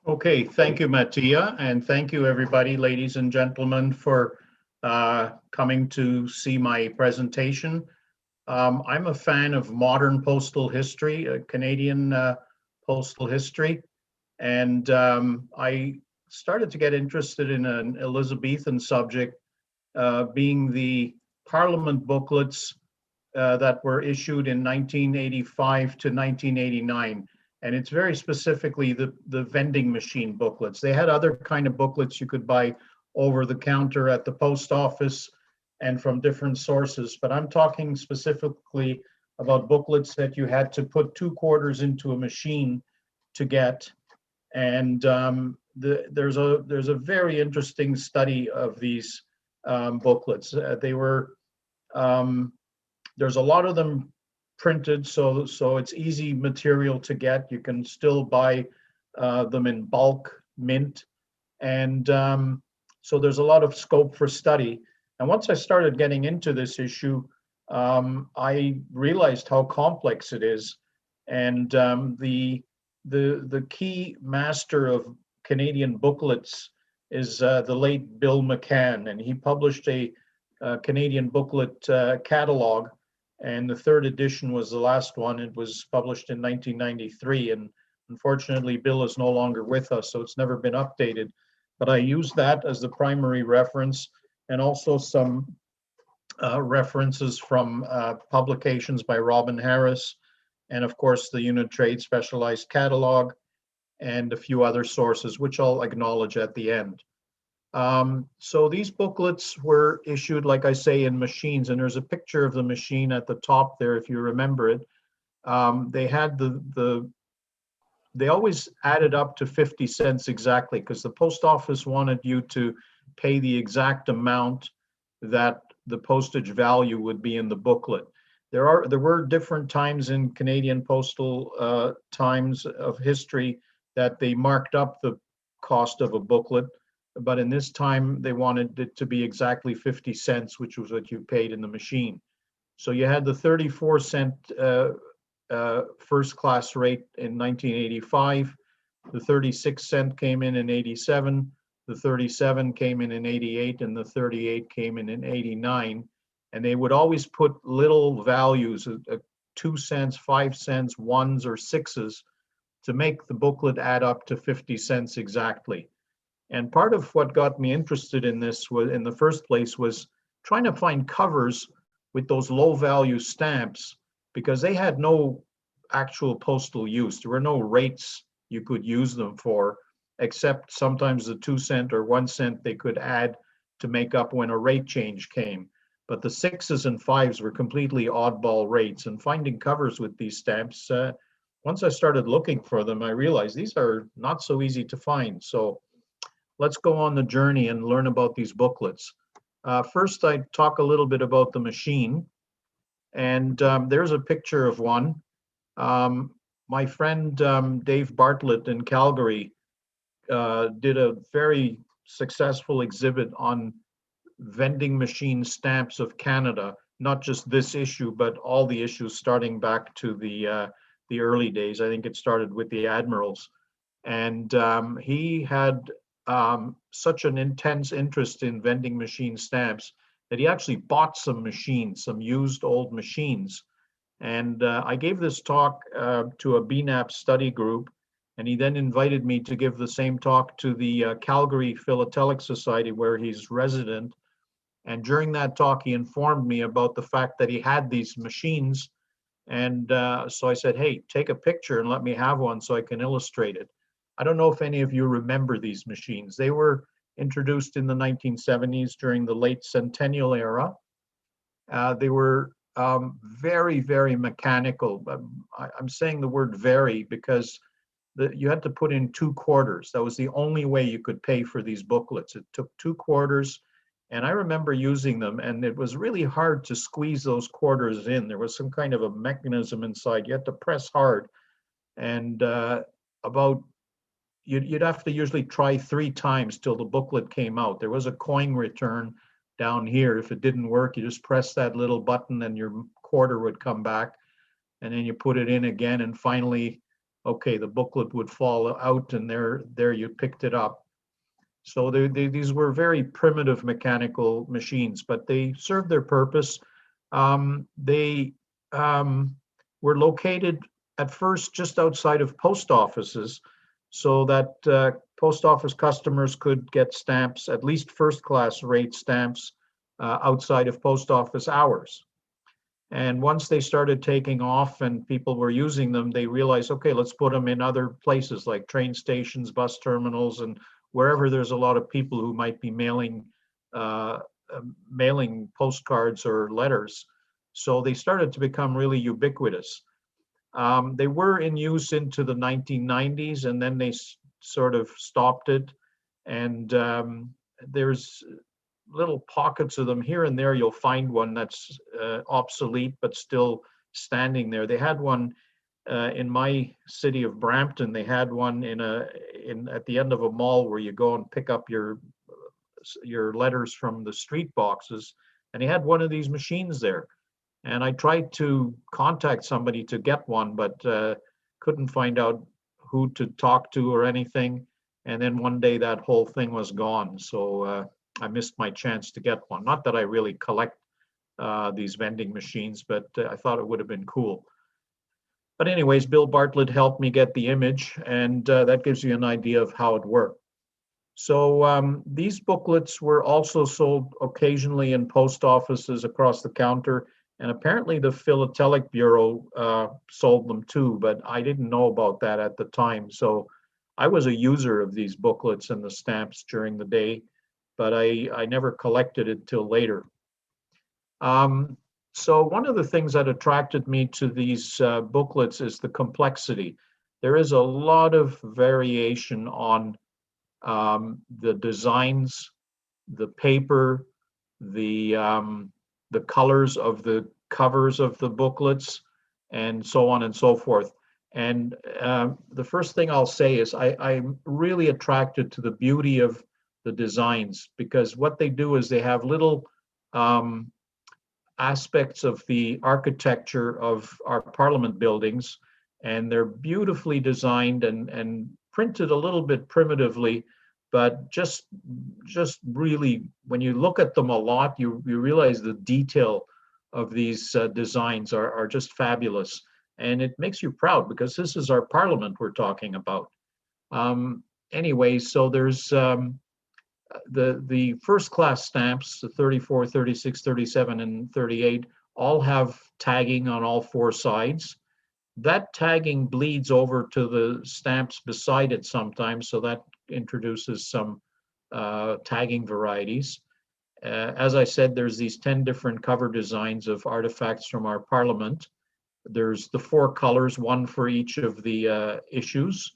Okay, thank you, Mattia, and thank you, everybody, ladies and gentlemen, for coming to see my presentation. I'm a fan of modern postal history, Canadian postal history, and I started to get interested in an Elizabethan subject, being the Parliament booklets that were issued in 1985 to 1989. And it's very specifically the vending machine booklets. They had other kind of booklets you could buy over the counter at the post office and from different sources. But I'm talking specifically about booklets that you had to put 2 quarters into a machine to get. And there's a very interesting study of these booklets. They were um, there's a lot of them printed, so it's easy material to get. You can still buy them in bulk, mint, and so there's a lot of scope for study. And once I started getting into this issue, I realized how complex it is. And the key master of Canadian booklets is the late Bill McCann, and he published a Canadian booklet catalog, and the third edition was the last one. It was published in 1993, and unfortunately, Bill is no longer with us, so it's never been updated. But I use that as the primary reference, and also some references from publications by Robin Harris, and of course, the Unit Trade Specialized Catalog, and a few other sources, which I'll acknowledge at the end. So these booklets were issued, like I say, in machines, and there's a picture of the machine at the top there, if you remember it. They had they always added up to 50 cents exactly, because the post office wanted you to pay the exact amount that the postage value would be in the booklet. There were different times in Canadian postal times of history that they marked up the cost of a booklet, but in this time they wanted it to be exactly 50 cents, which was what you paid in the machine. So you had the 34-cent first class rate in 1985, the 36-cent came in 87, the 37 came in 88, and the 38 came in 89. And they would always put little values, 2 cents, 5 cents, ones or sixes, to make the booklet add up to 50 cents exactly. And part of what got me interested in this was, in the first place, was trying to find covers with those low value stamps, because they had no actual postal use. There were no rates you could use them for, except sometimes the 2 cent or 1 cent they could add to make up when a rate change came. But the sixes and fives were completely oddball rates. And finding covers with these stamps, once I started looking for them, I realized these are not so easy to find. So let's go on the journey and learn about these booklets. First, I talk a little bit about the machine. And there's a picture of one. My friend Dave Bartlett in Calgary did a very successful exhibit on vending machine stamps of Canada, not just this issue, but all the issues starting back to the early days. I think it started with the admirals. And he had such an intense interest in vending machine stamps that he actually bought some machines, some used old machines. And I gave this talk to a BNAP study group, and he then invited me to give the same talk to the Calgary Philatelic Society, where he's resident. And during that talk, he informed me about the fact that he had these machines. And so I said, hey, take a picture and let me have one so I can illustrate it. I don't know if any of you remember these machines. They were introduced in the 1970s during the late Centennial era. They were very, very mechanical. I'm saying the word very because you had to put in 2 quarters. That was the only way you could pay for these booklets. It took 2 quarters. And I remember using them, and it was really hard to squeeze those quarters in. There was some kind of a mechanism inside. You had to press hard. And you'd have to usually try 3 times till the booklet came out. There was a coin return down here. If it didn't work, you just press that little button and your quarter would come back. And then you put it in again. And finally, okay, the booklet would fall out and there you picked it up. So these were very primitive mechanical machines, but they served their purpose. They were located at first just outside of post offices, so that post office customers could get stamps, at least first class rate stamps, outside of post office hours. And once they started taking off and people were using them, they realized, okay, let's put them in other places like train stations, bus terminals, and wherever there's a lot of people who might be uh, mailing postcards or letters. So they started to become really ubiquitous. They were in use into the 1990s, and then they sort of stopped it. And there's little pockets of them here and there. You'll find one that's obsolete but still standing there. They had one in my city of Brampton. They had one at the end of a mall where you go and pick up your letters from the street boxes, and he had one of these machines there. And I tried to contact somebody to get one, but couldn't find out who to talk to or anything. And then one day that whole thing was gone. So I missed my chance to get one. Not that I really collect these vending machines, but I thought it would have been cool. But anyways, Bill Bartlett helped me get the image, and that gives you an idea of how it worked. So these booklets were also sold occasionally in post offices across the counter, and apparently the Philatelic Bureau sold them too, but I didn't know about that at the time. So I was a user of these booklets and the stamps during the day, but I never collected it till later. So one of the things that attracted me to these booklets is the complexity. There is a lot of variation on the designs, the paper, the colors of the covers of the booklets, and so on and so forth. And the first thing I'll say is I'm really attracted to the beauty of the designs, because what they do is they have little aspects of the architecture of our parliament buildings, and they're beautifully designed and printed a little bit primitively, but just really, when you look at them a lot, you realize the detail of these designs are just fabulous. And it makes you proud, because this is our parliament we're talking about. Anyway, so there's the first class stamps, the 34, 36, 37, and 38, all have tagging on all four sides. That tagging bleeds over to the stamps beside it sometimes, so that introduces some tagging varieties. As I said, there's these 10 different cover designs of artifacts from our parliament. There's the four colors, one for each of the issues.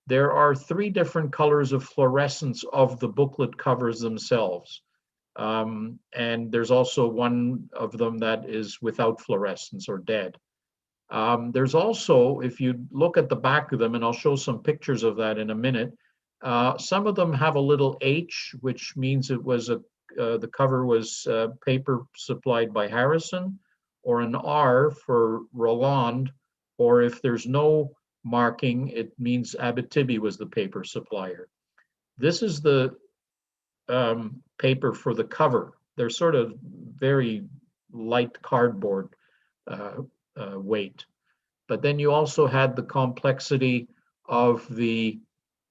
There are 3 different colors of fluorescence of the booklet covers themselves. And there's also one of them that is without fluorescence or dead. There's also, if you look at the back of them, and I'll show some pictures of that in a minute, some of them have a little H, which means it was the cover was paper supplied by Harrison, or an R for Roland, or if there's no marking, it means Abitibi was the paper supplier. This is the paper for the cover. They're sort of very light cardboard weight. But then you also had the complexity of the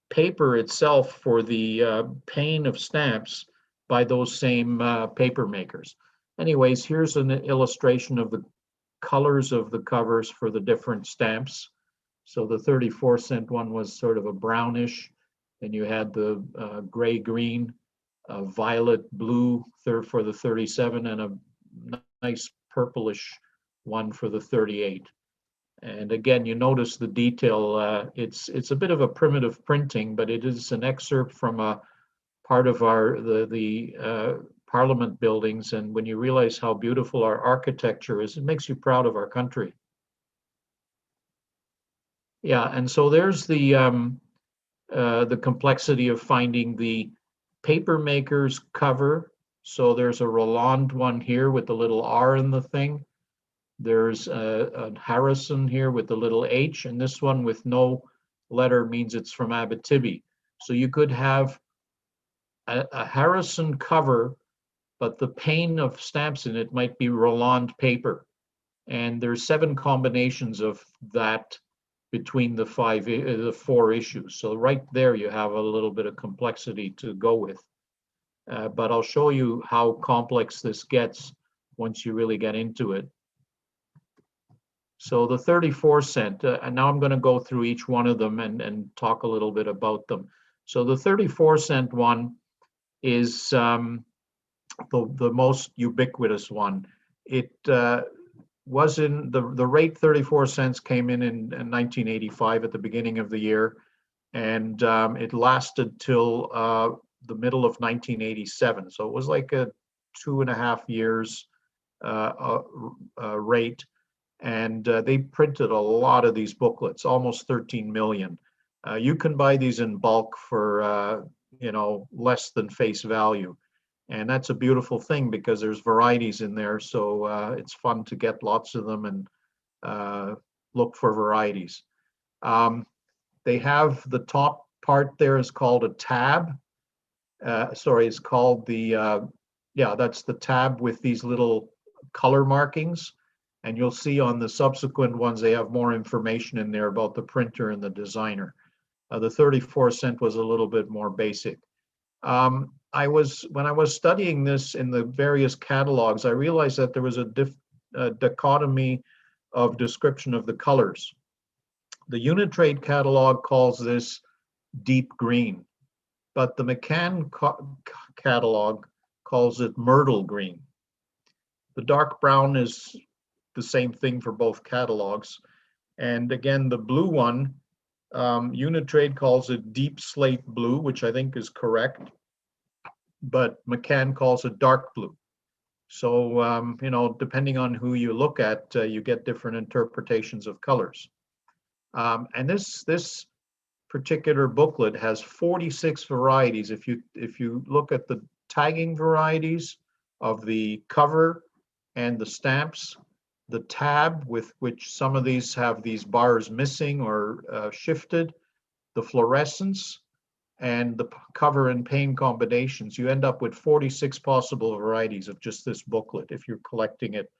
paper itself for the pane of stamps by those same paper makers. Anyways, here's an illustration of the colors of the covers for the different stamps. So the 34-cent one was sort of a brownish, and you had the gray-green, violet blue for the 37, and a nice purplish one for the 38. And again, you notice the detail. It's a bit of a primitive printing, but it is an excerpt from a part of the Parliament buildings. And when you realize how beautiful our architecture is, it makes you proud of our country. Yeah, and so there's the complexity of finding the paper maker's cover. So there's a Roland one here with the little R in the thing. There's a Harrison here with the little H, and this one with no letter means it's from Abitibi. So you could have a Harrison cover, but the pane of stamps in it might be Roland paper. And there's 7 combinations of that between the 4 issues. So right there you have a little bit of complexity to go with. But I'll show you how complex this gets once you really get into it. So the 34 cent, and now I'm going to go through each one of them and talk a little bit about them. So the 34 cent one is the most ubiquitous one. It was in the rate 34 cents came in 1985 at the beginning of the year, and it lasted till the middle of 1987. So it was like a 2.5 years rate. And they printed a lot of these booklets, almost 13 million. You can buy these in bulk for less than face value, and that's a beautiful thing because there's varieties in there. So it's fun to get lots of them and look for varieties. They have the top part there is called a tab. It's called the that's the tab with these little color markings. And you'll see on the subsequent ones, they have more information in there about the printer and the designer. The 34 cent was a little bit more basic. When I was studying this in the various catalogs, I realized that there was a dichotomy of description of the colors. The Unitrade catalog calls this deep green, but the McCann catalog calls it myrtle green. The dark brown is the same thing for both catalogs. And again, the blue one, Unitrade calls it deep slate blue, which I think is correct, but McCann calls it dark blue. So, depending on who you look at, you get different interpretations of colors. And this particular booklet has 46 varieties. If you look at the tagging varieties of the cover and the stamps, the tab with which some of these have these bars missing or shifted, the fluorescence, and the cover and pane combinations, you end up with 46 possible varieties of just this booklet if you're collecting it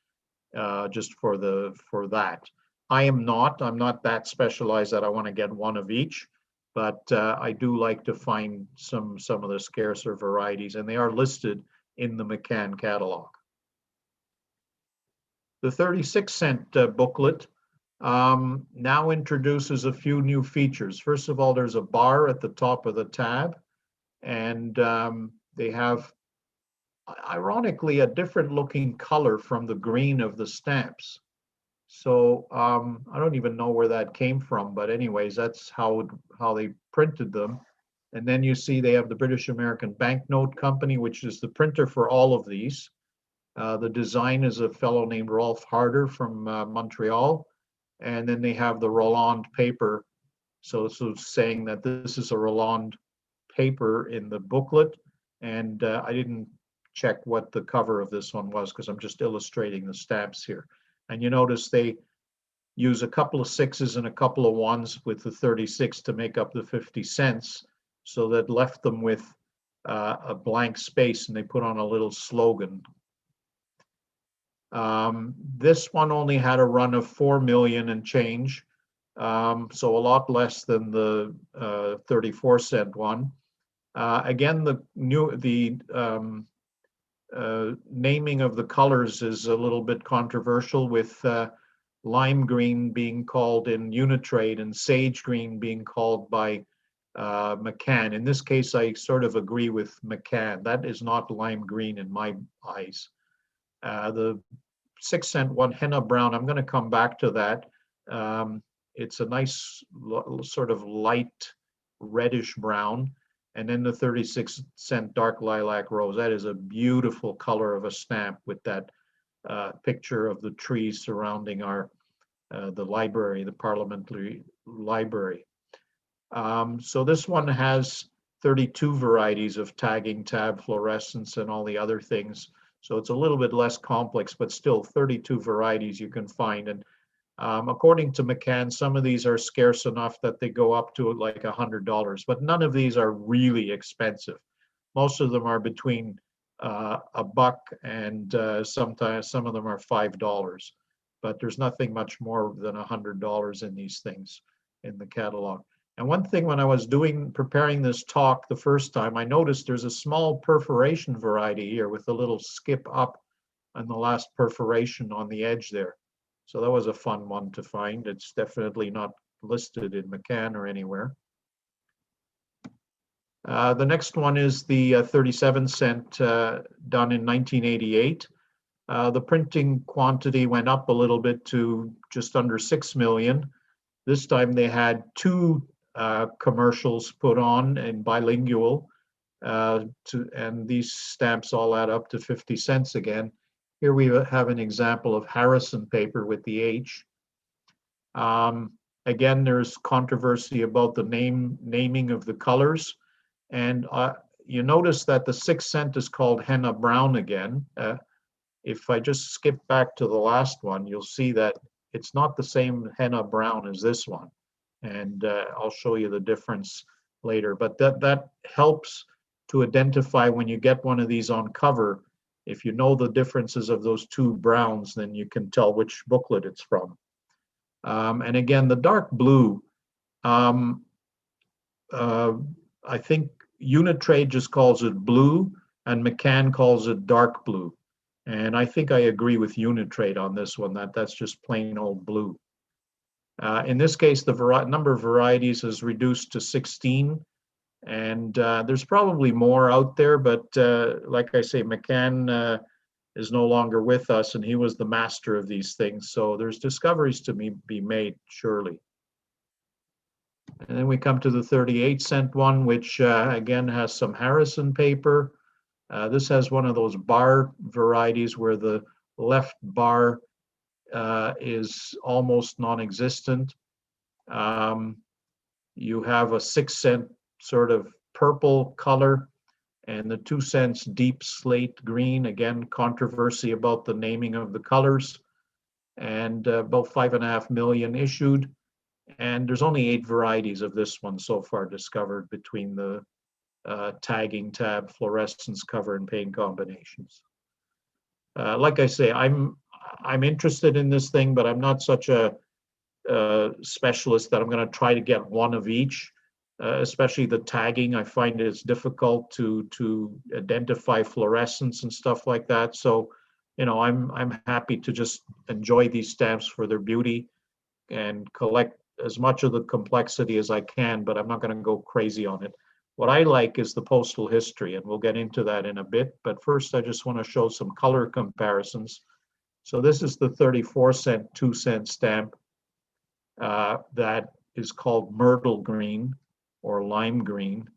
just for that. I'm not that specialized that I want to get one of each, but I do like to find some of the scarcer varieties, and they are listed in the McCann catalog. The 36 cent booklet now introduces a few new features. First of all, there's a bar at the top of the tab, and they have, ironically, a different looking color from the green of the stamps. So I don't even know where that came from, but anyways, that's how they printed them. And then you see they have the British American Banknote Company, which is the printer for all of these. The design is a fellow named Rolf Harder from Montreal. And then they have the Roland paper. So saying that this is a Roland paper in the booklet. And I didn't check what the cover of this one was because I'm just illustrating the stamps here. And you notice they use a couple of 6s and a couple of 1s with the 36 to make up the 50 cents. So that left them with a blank space, and they put on a little slogan. This one only had a run of 4 million and change, so a lot less than the 34 cent one. Again, the naming of the colors is a little bit controversial, with lime green being called in Unitrade and sage green being called by McCann. In this case, I sort of agree with McCann. That is not lime green in my eyes. The 6 cent one, henna brown, I'm going to come back to that. It's a nice sort of light reddish brown. And then the 36 cent dark lilac rose. That is a beautiful color of a stamp with that picture of the trees surrounding the library, the parliamentary library. So this one has 32 varieties of tagging, tab, fluorescence, and all the other things. So it's a little bit less complex, but still 32 varieties you can find. And according to McCann, some of these are scarce enough that they go up to like $100, but none of these are really expensive. Most of them are between $1 and sometimes some of them are $5, but there's nothing much more than $100 in these things in the catalog. And one thing when I was preparing this talk the first time, I noticed there's a small perforation variety here with a little skip up on the last perforation on the edge there. So that was a fun one to find. It's definitely not listed in McCann or anywhere. The next one is the 37 cent done in 1988. The printing quantity went up a little bit to just under 6 million. This time they had 2 commercials put on in bilingual, and these stamps all add up to 50 cents again. Here we have an example of Harrison paper with the H. Again, there's controversy about the naming of the colors. And you notice that the 6 cent is called henna brown again. If I just skip back to the last one, you'll see that it's not the same henna brown as this one. And I'll show you the difference later. But that helps to identify when you get one of these on cover. If you know the differences of those 2 browns, then you can tell which booklet it's from. And again, the dark blue, I think Unitrade just calls it blue and McCann calls it dark blue. And I think I agree with Unitrade on this one, that's just plain old blue. In this case, the number of varieties is reduced to 16. And there's probably more out there, but like I say, McCann is no longer with us, and he was the master of these things. So there's discoveries to be made, surely. And then we come to the 38 cent one, which again has some Harrison paper. This has one of those bar varieties where the left bar is almost non-existent. You have a 6 cent sort of purple color and the 2 cents deep slate green. Again, controversy about the naming of the colors, and about 5.5 million issued. And there's only 8 varieties of this one so far discovered between the tagging tab, fluorescence cover, and paint combinations. Like I say, I'm interested in this thing, but I'm not such a specialist that I'm going to try to get one of each. Especially the tagging, I find it's difficult to identify fluorescence and stuff like that. So, you know, I'm happy to just enjoy these stamps for their beauty and collect as much of the complexity as I can, but I'm not going to go crazy on it. What I like is the postal history, and we'll get into that in a bit. But first, I just want to show some color comparisons. So this is the 34 cent, 2 cent stamp that is called Myrtle Green or Lime Green.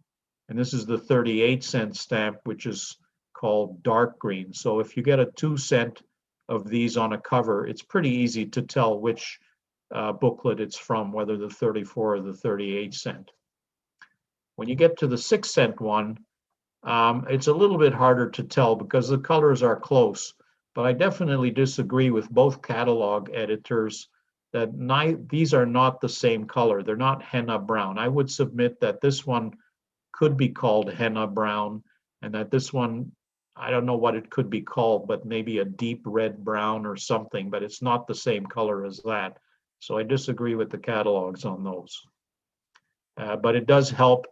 And this is the 38 cent stamp, which is called Dark Green. So if you get a 2 cent of these on a cover, it's pretty easy to tell which booklet it's from, whether the 34 or the 38 cent. When you get to the 6 cent one, it's a little bit harder to tell because the colors are close, but I definitely disagree with both catalog editors that these are not the same color. They're not henna brown. I would submit that this one could be called henna brown, and that this one, I don't know what it could be called, but maybe a deep red brown or something, but it's not the same color as that. So I disagree with the catalogs on those. But it does help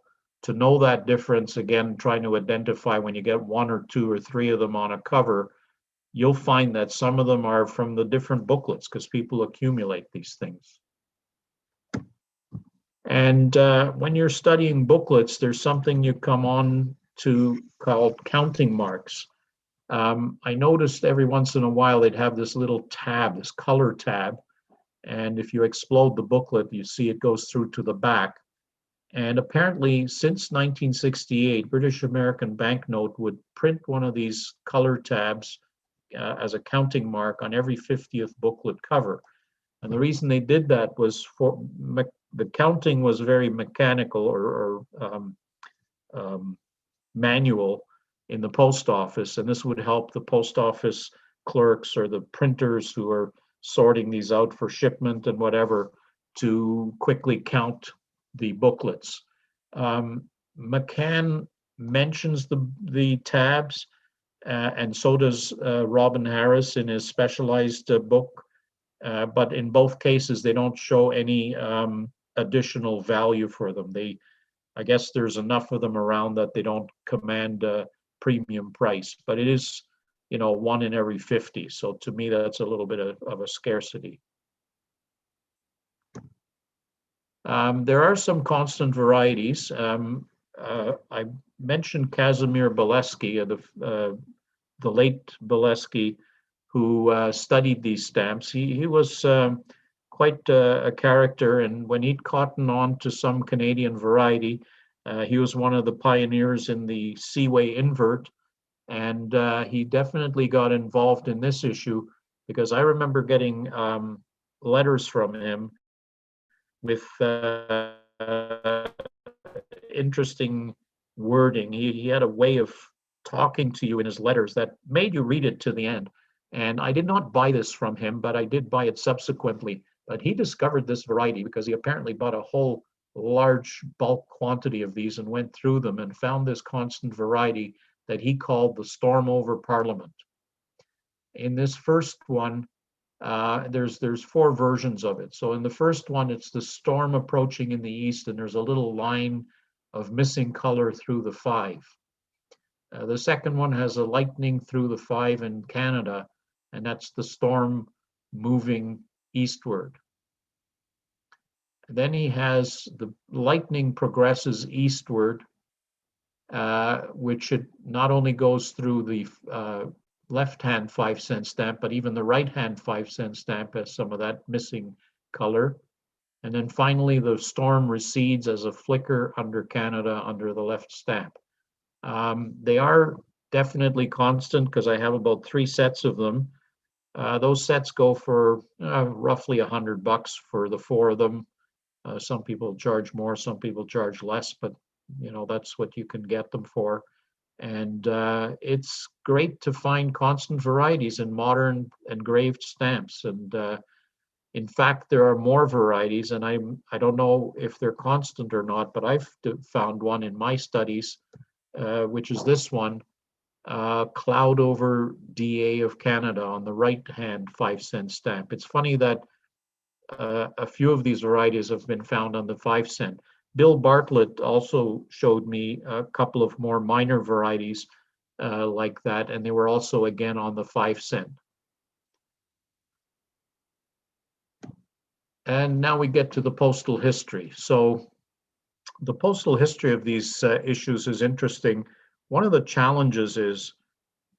to know that difference. Again, trying to identify when you get 1 or 2 or 3 of them on a cover, you'll find that some of them are from the different booklets because people accumulate these things. And when you're studying booklets, there's something you come on to called counting marks. I noticed every once in a while they'd have this little tab, this color tab, and if you explode the booklet, you see it goes through to the back. And apparently, since 1968, British American Banknote would print one of these color tabs as a counting mark on every 50th booklet cover. And the reason they did that was for the counting was very mechanical or manual in the post office, and this would help the post office clerks or the printers who are sorting these out for shipment and whatever to quickly count the booklets. McCann mentions the tabs, and so does Robin Harris in his specialized book, but in both cases they don't show any additional value for them. I guess there's enough of them around that they don't command a premium price, but it is, 1 in every 50. So to me, that's a little bit of a scarcity. There are some constant varieties. I mentioned Kazimir Bileski, the late Bileski, who studied these stamps. He was quite a character, and when he'd cottoned on to some Canadian variety, he was one of the pioneers in the Seaway invert, and he definitely got involved in this issue, because I remember getting letters from him with interesting wording. He had a way of talking to you in his letters that made you read it to the end. And I did not buy this from him, but I did buy it subsequently. But he discovered this variety because he apparently bought a whole large bulk quantity of these and went through them and found this constant variety that he called the Storm Over Parliament. In this first one, there's 4 versions of it. So in the first one, it's the storm approaching in the east, and there's a little line of missing color through the 5. The second one has a lightning through the 5 in Canada, and that's the storm moving eastward. Then he has the lightning progresses eastward, which it not only goes through the left-hand 5-cent stamp, but even the right-hand 5-cent stamp has some of that missing color. And then finally, the storm recedes as a flicker under Canada under the left stamp. They are definitely constant because I have about 3 sets of them. Those sets go for roughly $100 for the 4 of them. Some people charge more, some people charge less, but that's what you can get them for. And it's great to find constant varieties in modern engraved stamps. And in fact, there are more varieties, and I don't know if they're constant or not, but I've found one in my studies, which is this one, Cloud Over DA of Canada on the right-hand 5-cent stamp. It's funny that a few of these varieties have been found on the 5-cent. Bill Bartlett also showed me a couple of more minor varieties like that, and they were also again on the 5-cent. And now we get to the postal history. So the postal history of these issues is interesting. One of the challenges is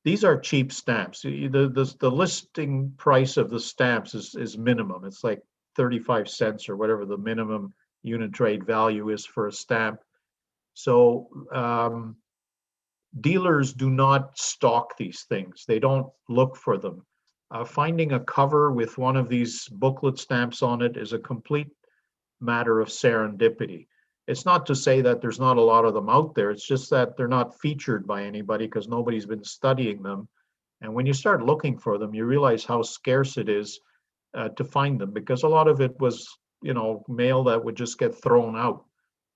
these are cheap stamps. The listing price of the stamps is minimum. It's like 35 cents or whatever the minimum unit trade value is for a stamp. So dealers do not stock these things. They don't look for them. Finding a cover with one of these booklet stamps on it is a complete matter of serendipity. It's not to say that there's not a lot of them out there. It's just that they're not featured by anybody because nobody's been studying them. And when you start looking for them, you realize how scarce it is to find them, because a lot of it was, mail that would just get thrown out.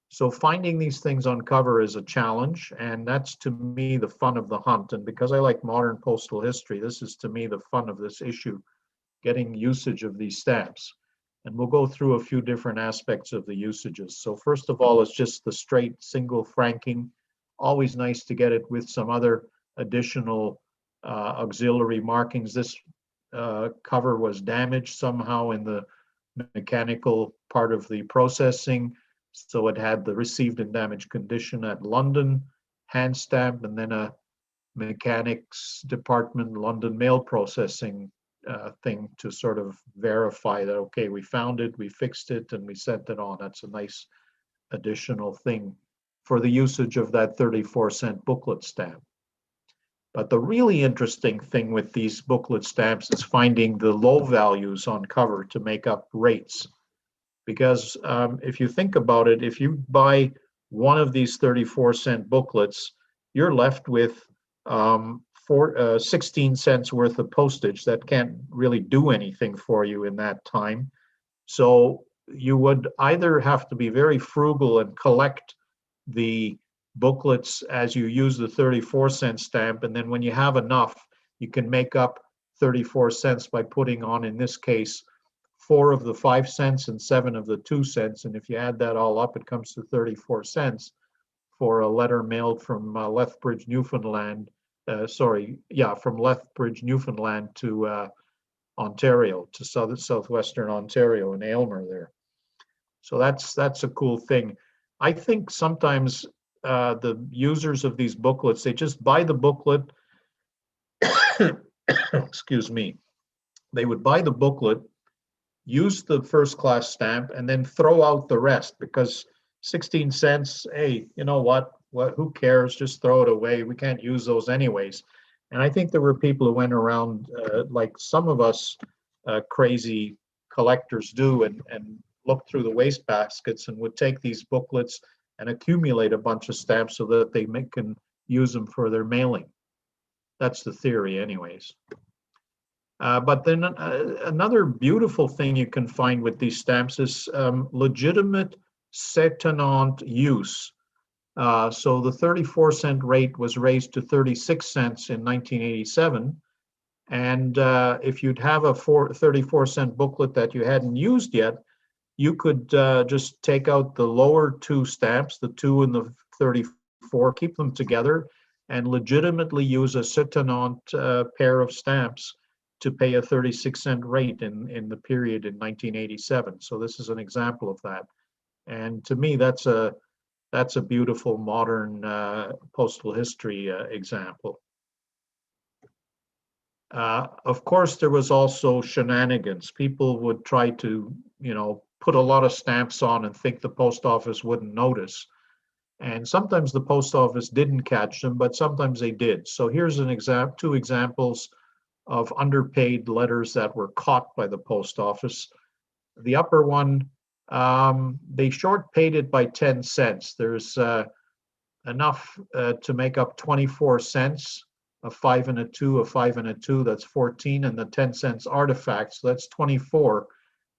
So finding these things on cover is a challenge, and that's to me the fun of the hunt. And because I like modern postal history, this is to me the fun of this issue, getting usage of these stamps. And we'll go through a few different aspects of the usages. So first of all, it's just the straight single franking. Always nice to get it with some other additional auxiliary markings. This cover was damaged somehow in the mechanical part of the processing. So it had the received in damaged condition at London hand stamp, and then a mechanics department London mail processing thing to sort of verify that, okay, we found it, we fixed it, and we sent it on. That's a nice additional thing for the usage of that 34-cent booklet stamp. But the really interesting thing with these booklet stamps is finding the low values on cover to make up rates. Because if you think about it, if you buy one of these 34-cent booklets, you're left with for 16 cents worth of postage. That can't really do anything for you in that time. So you would either have to be very frugal and collect the booklets as you use the 34-cent stamp, and then when you have enough, you can make up 34 cents by putting on, in this case, 4 of the 5 cents and 7 of the 2 cents. And if you add that all up, it comes to 34 cents for a letter mailed from Lethbridge, Newfoundland. From Lethbridge, Newfoundland to Ontario, to southwestern Ontario in Aylmer there. So that's a cool thing. I think sometimes the users of these booklets, they just buy the booklet. Excuse me. They would buy the booklet, use the first class stamp, and then throw out the rest, because 16 cents, hey, you know what, who cares? Just throw it away. We can't use those anyways. And I think there were people who went around, like some of us crazy collectors do, and look through the waste baskets and would take these booklets and accumulate a bunch of stamps so that they can use them for their mailing. That's the theory anyways. But then another beautiful thing you can find with these stamps is legitimate settlement use. So the 34-cent rate was raised to 36 cents in 1987. And if you'd have a 34-cent booklet that you hadn't used yet, you could just take out the lower 2 stamps, the 2 and the 34, keep them together, and legitimately use a settlement pair of stamps to pay a 36-cent rate in the period in 1987. So this is an example of that. And to me, that's a beautiful modern postal history example. Of course, there was also shenanigans. People would try to, put a lot of stamps on and think the post office wouldn't notice. And sometimes the post office didn't catch them, but sometimes they did. So here's two examples of underpaid letters that were caught by the post office. The upper one, they short paid it by 10 cents. There's enough to make up 24 cents, a 5 and a 2, a 5 and a 2, that's 14, and the 10 cents artifact, so that's 24,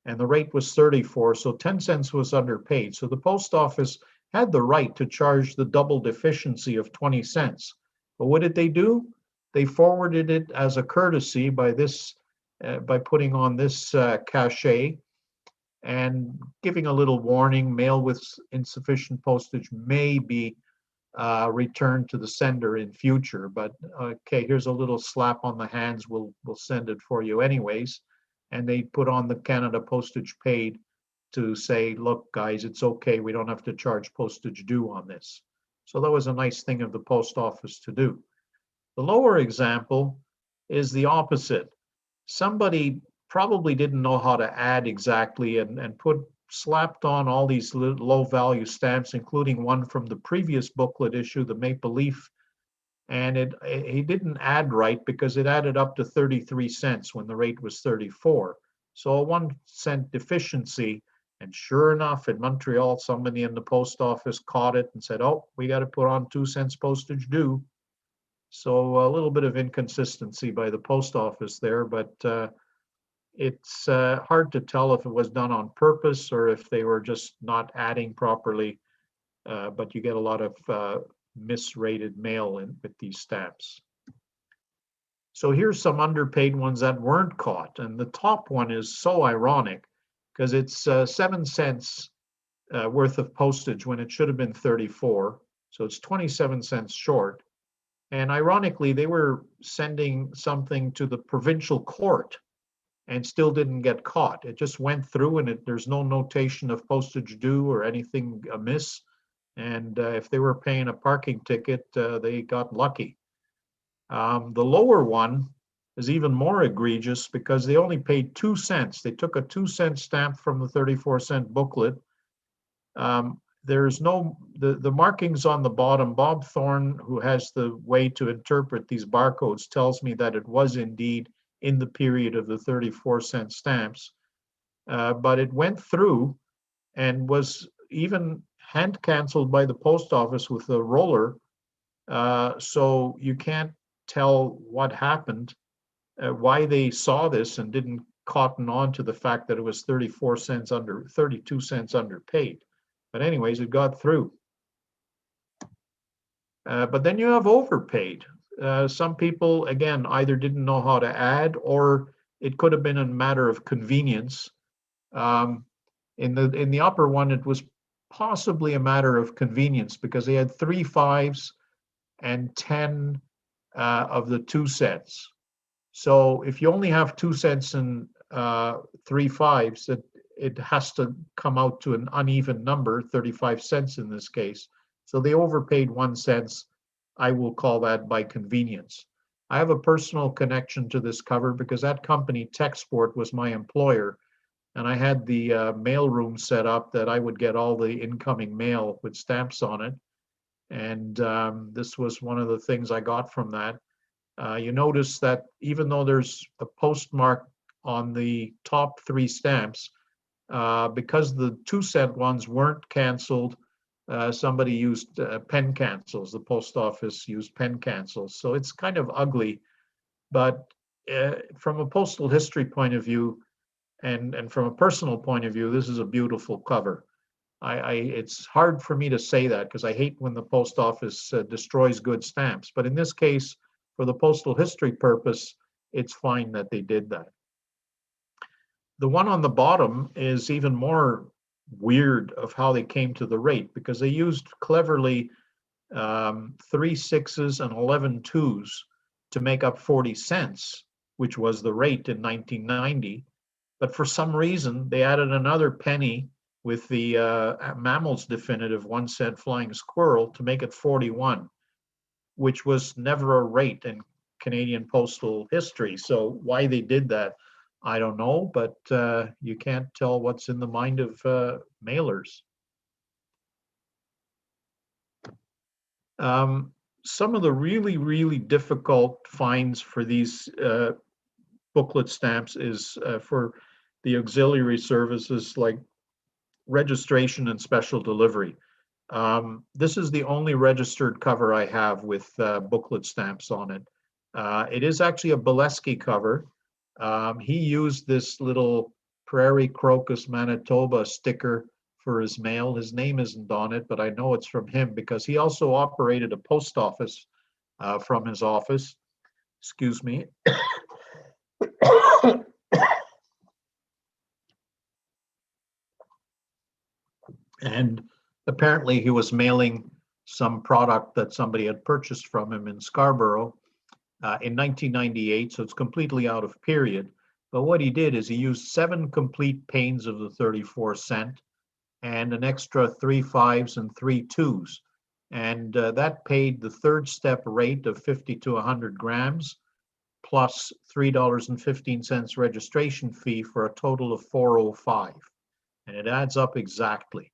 and the rate was 34, so 10 cents was underpaid. So the post office had the right to charge the double deficiency of 20 cents. But what did they do? They forwarded it as a courtesy by putting on this cachet and giving a little warning: mail with insufficient postage may be returned to the sender in future. But okay, here's a little slap on the hands. We'll send it for you anyways. And they put on the Canada postage paid to say, look, guys, it's okay. We don't have to charge postage due on this. So that was a nice thing of the post office to do. The lower example is the opposite. Somebody probably didn't know how to add exactly and slapped on all these low value stamps, including one from the previous booklet issue, the Maple Leaf. And he didn't add right because it added up to 33 cents when the rate was 34. So a 1 cent deficiency. And sure enough, in Montreal, somebody in the post office caught it and said, oh, we got to put on 2 cents postage due. So a little bit of inconsistency by the post office there, but it's hard to tell if it was done on purpose or if they were just not adding properly. But you get a lot of misrated mail with these stamps. So here's some underpaid ones that weren't caught. And the top one is so ironic because it's 7 cents worth of postage when it should have been 34. So it's 27 cents short. And ironically, they were sending something to the provincial court and still didn't get caught. It just went through and there's no notation of postage due or anything amiss. And if they were paying a parking ticket, they got lucky. The lower one is even more egregious because they only paid 2 cents. They took a 2 cent stamp from the 34-cent booklet. There's the markings on the bottom. Bob Thorne, who has the way to interpret these barcodes, tells me that it was indeed in the period of the 34-cent stamps. But it went through and was even hand canceled by the post office with a roller So you can't tell what happened, why they saw this and didn't cotton on to the fact that it was 32 cents underpaid. But anyways, it got through. But then you have overpaid. Some people, again, either didn't know how to add, or it could have been a matter of convenience. Um, in the upper one, it was possibly a matter of convenience because they had 3 5s and 10 of the 2 cents. So if you only have 2 cents and 3 5s, it has to come out to an uneven number, 35 cents in this case. So they overpaid 1 cent. I will call that by convenience. I have a personal connection to this cover because that company, Techsport, was my employer, and I had the mail room set up that I would get all the incoming mail with stamps on it. And this was one of the things I got from that. You notice that even though there's a postmark on the top 3 stamps, because the 2 cent ones weren't canceled, somebody used pen cancels. The post office used pen cancels. So it's kind of ugly, but from a postal history point of view and from a personal point of view, this is a beautiful cover. It's hard for me to say that because I hate when the post office destroys good stamps. But in this case, for the postal history purpose, it's fine that they did that. The one on the bottom is even more weird of how they came to the rate because they used cleverly 3 6s and 11 2s to make up 40 cents, which was the rate in 1990. But for some reason, they added another penny with the Mammals Definitive 1 cent flying squirrel to make it 41, which was never a rate in Canadian postal history. So why they did that, I don't know, but you can't tell what's in the mind of mailers. Some of the really, really difficult finds for these booklet stamps is for the auxiliary services like registration and special delivery. This is the only registered cover I have with booklet stamps on it. It is actually a Bolesky cover. He used this little Prairie Crocus Manitoba sticker for his mail. His name isn't on it, but I know it's from him because he also operated a post office from his office. Excuse me. And apparently he was mailing some product that somebody had purchased from him in Scarborough in 1998, so it's completely out of period. But what he did is he used 7 complete panes of the 34 cent and an extra 3 5s and 3 2s. And that paid the third step rate of 50 to 100 grams plus $3.15 registration fee for a total of $4.05. And it adds up exactly.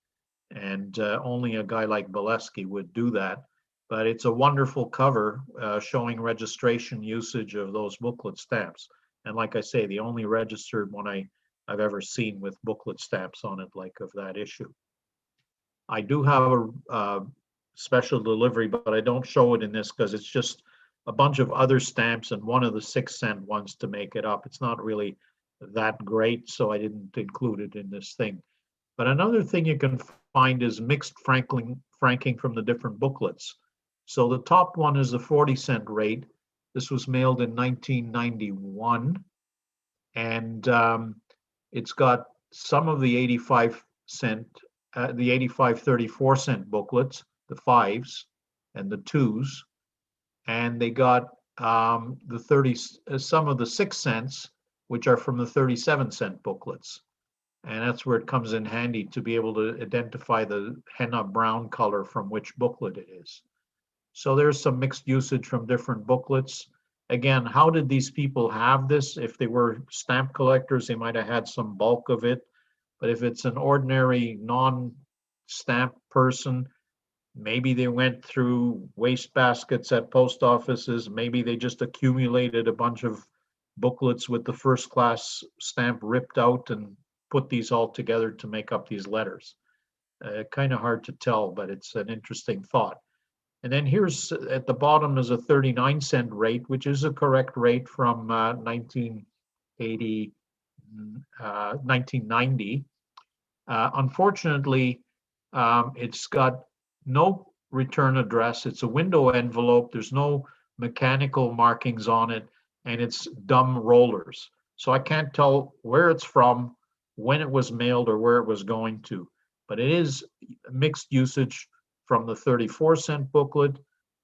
And only a guy like Bolesky would do that. But it's a wonderful cover showing registration usage of those booklet stamps. And like I say, the only registered one I've ever seen with booklet stamps on it, like of that issue. I do have a special delivery, but I don't show it in this because it's just a bunch of other stamps and one of the 6 cent ones to make it up. It's not really that great, so I didn't include it in this thing. But another thing you can find is mixed franking from the different booklets. So the top one is the 40 cent rate. This was mailed in 1991. And it's got some of the 85 cent, the 85 34 cent booklets, the 5s and the 2s. And they got the 30, some of the 6 cents, which are from the 37 cent booklets. And that's where it comes in handy to be able to identify the henna brown color from which booklet it is. So there's some mixed usage from different booklets. Again, how did these people have this? If they were stamp collectors, they might have had some bulk of it. But if it's an ordinary non-stamp person, maybe they went through waste baskets at post offices. Maybe they just accumulated a bunch of booklets with the first class stamp ripped out and put these all together to make up these letters. Kind of hard to tell, but it's an interesting thought. And then here's at the bottom is a 39-cent rate, which is a correct rate from 1980, 1990. Unfortunately, it's got no return address. It's a window envelope. There's no mechanical markings on it, and it's dumb rollers. So I can't tell where it's from, when it was mailed, or where it was going to. But it is mixed usage from the 34-cent booklet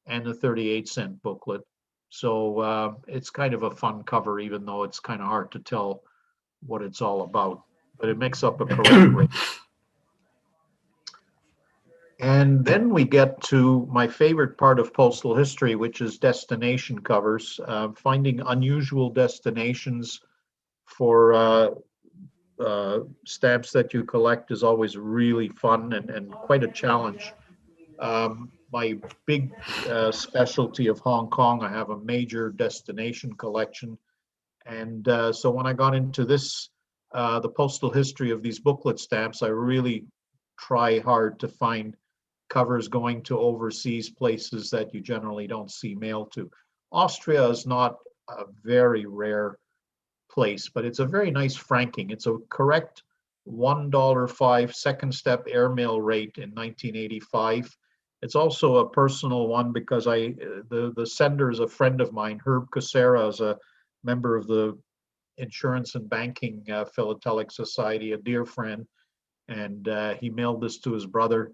and the 38-cent booklet. So it's kind of a fun cover, even though it's kind of hard to tell what it's all about. But it makes up a correct rate. And then we get to my favorite part of postal history, which is destination covers. Finding unusual destinations for stamps that you collect is always really fun and quite a challenge. My big specialty of Hong Kong, I have a major destination collection. And so when I got into this, the postal history of these booklet stamps, I really try hard to find covers going to overseas places that you generally don't see mail to. Austria is not a very rare place, but it's a very nice franking. It's a correct $1.05 second step airmail rate in 1985. It's also a personal one because the sender is a friend of mine. Herb Casera is a member of the Insurance and Banking Philatelic Society, a dear friend, and he mailed this to his brother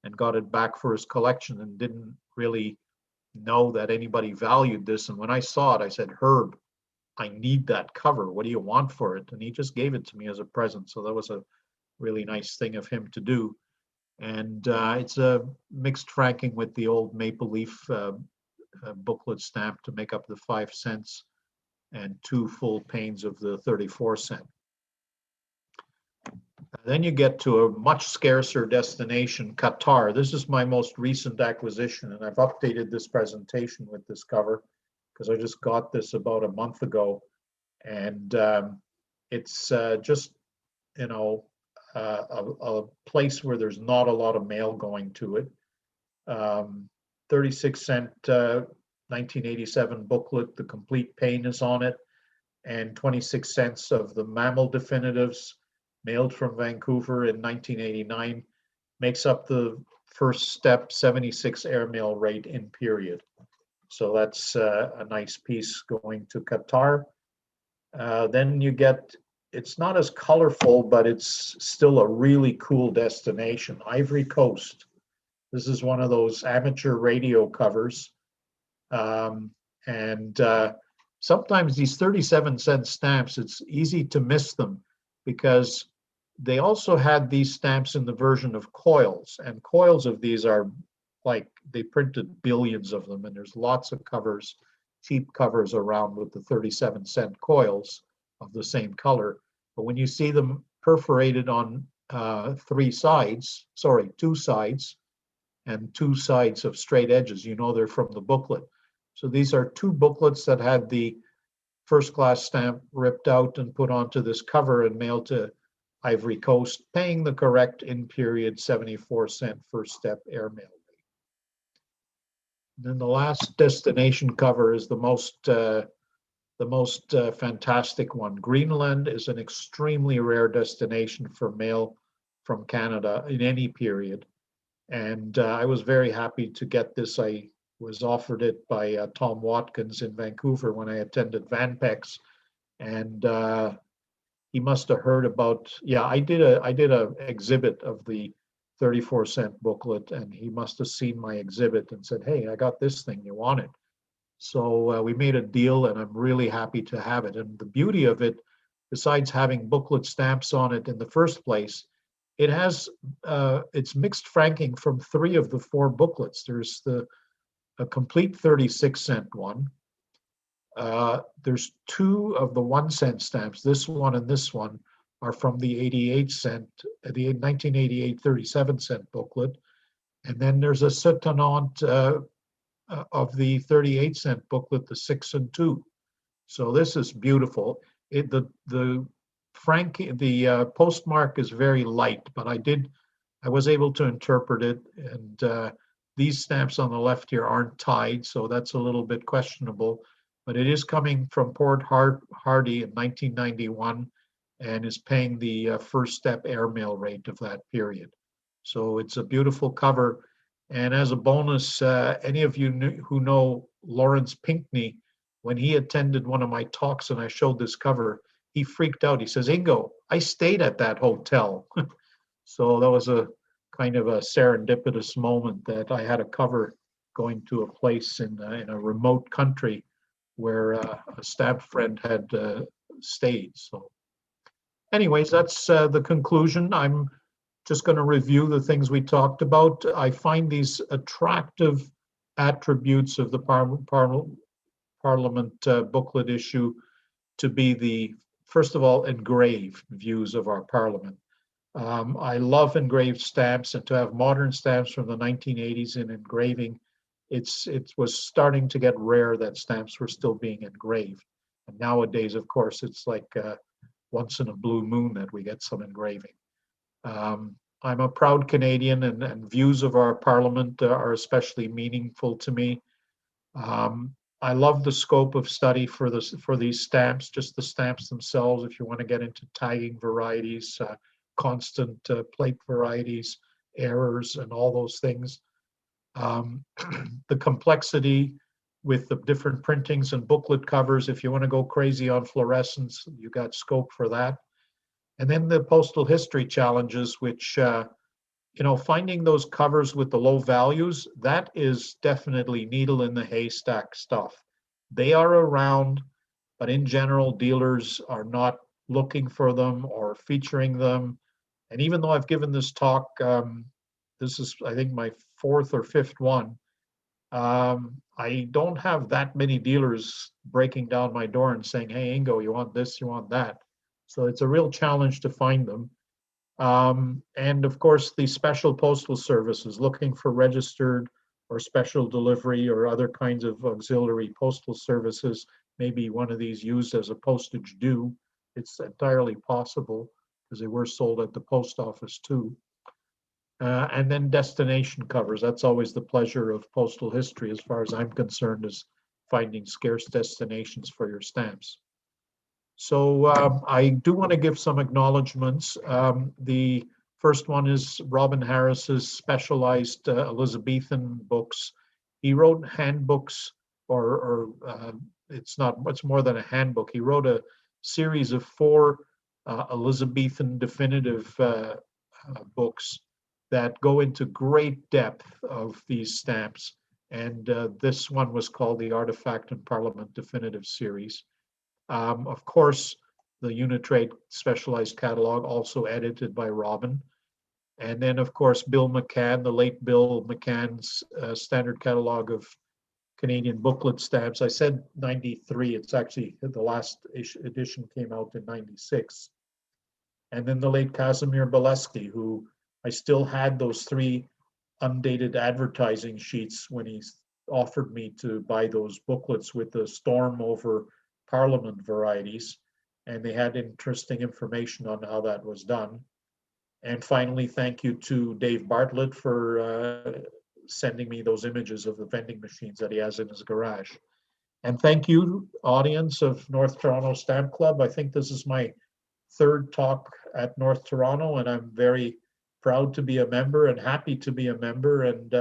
and got it back for his collection and didn't really know that anybody valued this. And when I saw it, I said, Herb, I need that cover. What do you want for it? And he just gave it to me as a present. So that was a really nice thing of him to do. And it's a mixed franking with the old maple leaf booklet stamp to make up the 5 cents and 2 full panes of the 34-cent. Then you get to a much scarcer destination, Qatar. This is my most recent acquisition, and I've updated this presentation with this cover because I just got this about a month ago. And it's just, you know, a place where there's not a lot of mail going to it. 36-cent 1987 booklet, the complete pane is on it, and 26 cents of the mammal definitives mailed from Vancouver in 1989 makes up the first step 76 airmail rate in period. So that's a nice piece going to Qatar. Then you get, it's not as colorful, but it's still a really cool destination, Ivory Coast. This is one of those amateur radio covers. Sometimes these 37-cent stamps, it's easy to miss them because they also had these stamps in the version of coils, and coils of these are like, they printed billions of them, and there's lots of covers, cheap covers around with the 37-cent coils of the same color. But when you see them perforated on 2 sides, and 2 sides of straight edges, you know they're from the booklet. So these are 2 booklets that had the first class stamp ripped out and put onto this cover and mailed to Ivory Coast, paying the correct in period 74-cent first step airmail rate. And then the last destination cover is the most fantastic one. Greenland is an extremely rare destination for mail from Canada in any period. And I was very happy to get this. I was offered it by Tom Watkins in Vancouver when I attended VanPex, and he must have heard about. Yeah, I did a exhibit of the 34-cent booklet, and he must have seen my exhibit and said, "Hey, I got this thing. You want it?" So we made a deal, and I'm really happy to have it. And the beauty of it, besides having booklet stamps on it in the first place, it has it's mixed franking from 3 of the 4 booklets. There's a complete 36-cent one. There's 2 of the 1-cent stamps. This one and this one are from the 1988 37-cent booklet. And then there's a soutenant of the 38-cent booklet, the 6 and 2. So this is beautiful. The postmark is very light, but I was able to interpret it, and These stamps on the left here aren't tied, so that's a little bit questionable, but it is coming from Port Hardy in 1991 and is paying the first step airmail rate of that period. So it's a beautiful cover. And as a bonus, any of you who know Lawrence Pinckney, when he attended one of my talks and I showed this cover, he freaked out. He says, "Ingo, I stayed at that hotel." So that was a kind of a serendipitous moment that I had a cover going to a place in a remote country where a stamp friend had stayed. So anyways, that's the conclusion. I'm just going to review the things we talked about. I find these attractive attributes of the Parliament booklet issue to be the, first of all, engraved views of our Parliament. I love engraved stamps, and to have modern stamps from the 1980s in engraving, it was starting to get rare that stamps were still being engraved. And nowadays, of course, it's like once in a blue moon that we get some engraving. I'm a proud Canadian, and views of our Parliament are especially meaningful to me. I love the scope of study for these stamps, just the stamps themselves. If you want to get into tagging varieties, constant plate varieties, errors, and all those things. The complexity with the different printings and booklet covers. If you want to go crazy on fluorescence, you got scope for that. And then the postal history challenges, which finding those covers with the low values, that is definitely needle in the haystack stuff. They are around, but in general, dealers are not looking for them or featuring them. And even though I've given this talk, this is, I think, my fourth or fifth one, I don't have that many dealers breaking down my door and saying, "Hey, Ingo, you want this, you want that." So it's a real challenge to find them. And of course, the special postal services looking for registered or special delivery or other kinds of auxiliary postal services, maybe one of these used as a postage due. It's entirely possible because they were sold at the post office too. And then destination covers. That's always the pleasure of postal history, as far as I'm concerned, is finding scarce destinations for your stamps. So I do want to give some acknowledgements. The first one is Robin Harris's specialized Elizabethan books. He wrote handbooks, or it's more than a handbook. He wrote a series of 4 Elizabethan definitive books that go into great depth of these stamps. And this one was called the Artifact and Parliament Definitive Series. Of course, the Unitrade Specialized Catalog, also edited by Robin. And then, of course, Bill McCann, the late Bill McCann's Standard Catalog of Canadian Booklet Stamps. I said 93, it's actually the last edition came out in 96. And then the late Casimir Bileski, who I still had those 3 undated advertising sheets when he offered me to buy those booklets with the storm over Parliament varieties, and they had interesting information on how that was done. And finally, thank you to Dave Bartlett for sending me those images of the vending machines that he has in his garage. And thank you, audience of North Toronto Stamp Club. I think this is my 3rd talk at North Toronto, and I'm very proud to be a member and happy to be a member, and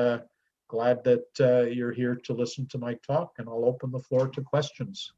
glad that you're here to listen to my talk, and I'll open the floor to questions.